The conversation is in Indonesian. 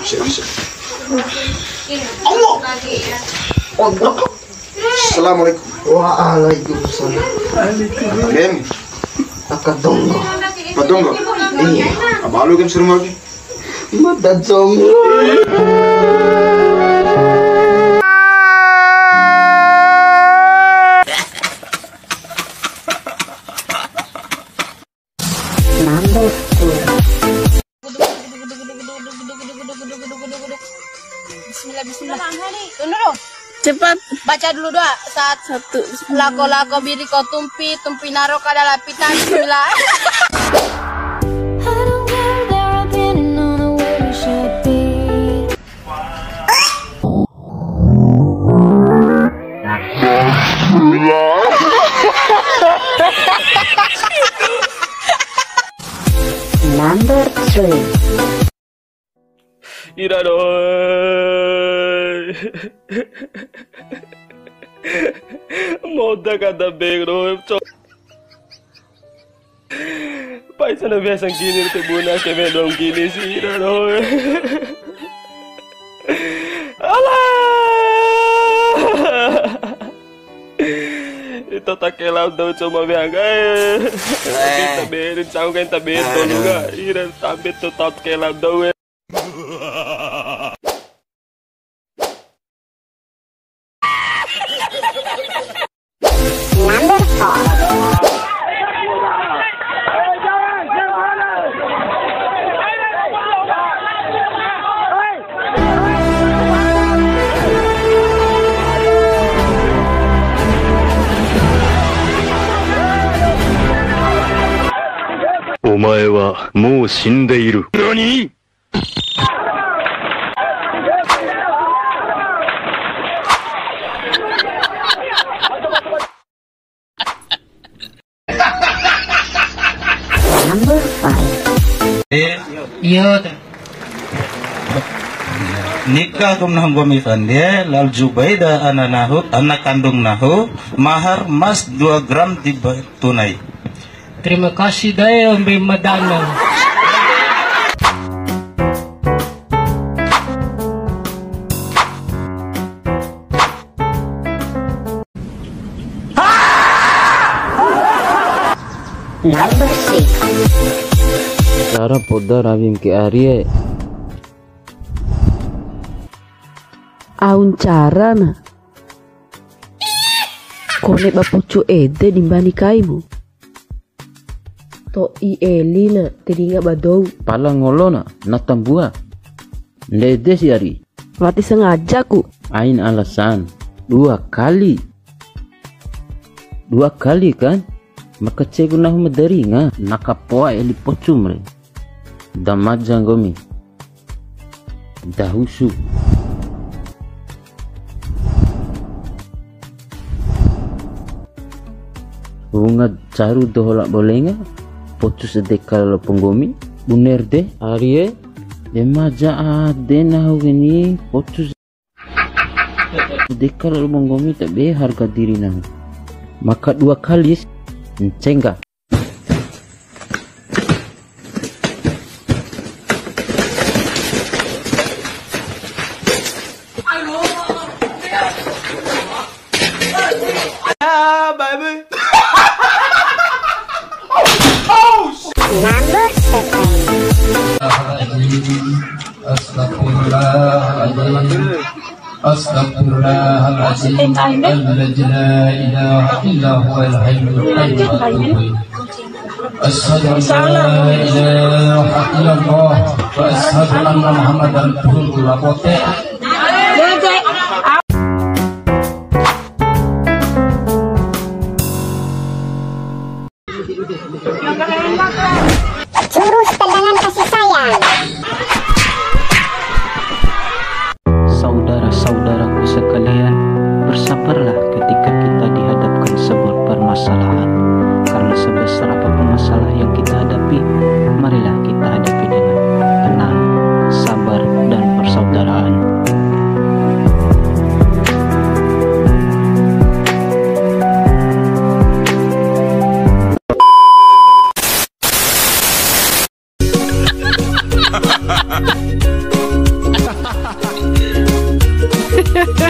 Allah. Assalamualaikum. Waalaikumsalam. Game. Akadongo. Padongo. Iya. Abalu game suruh lagi. Madadongo. Bismillah. Tunggu. Cepat. Baca dulu doa. Satu. Lako biriko tumpi naro kada lapitan. Bismillah. Number 3. Ira doi. Moda kada begro. Paisa na biasang gini te buna ke medong gini si Ira doi. Alah. Ito takelau daw cuma biagay. Kita berin sao kan tabit juga. Ira tabit to tot kelau daw. Number 4. Omae wa mou shindeiru. Nani? Number 5. Iya. Nikah kumnah gumi fande lal Jubaida anak kandung nahu mahar emas 2 gram tunai. Terima kasih daya Om Madana. Number 6. Cara poda ravim ke Arya. Aun cara na. Kone bapucu ede dimbani kaimu. To I eli na teringa badou. Pala ngolo na natambua. Lede si Ari. Mati sengaja ku. Ain alasan 2 kali. 2 kali kan? Maka cegu nahu medari nga nakapoa eli pocumre. Damajang gomi. Dahusu. Bunga caru doholak bolenga. Pocu sedekal lo penggomi. Buner de Arye. Demaja ade nahu gini. Pocu sedekal lo penggomi tak be harga diri nahu. Maka 2 kali Cenga. Number 7. Astagfirullahaladzim alladzi la ilaha illa huwal hayyul qayyum. Asyhadu an la ilaha illallah wa asyhadu anna Muhammadan rasulullah. Jurus tendangan kasih sayang. Saudara-saudaraku sekalian, bersabarlah ketika kita dihadapkan sebuah permasalahan. Karena sebesar apapun masalah yang kita hadapi, marilah kita hadapi dengan tenang, sabar, dan persaudaraan. Ha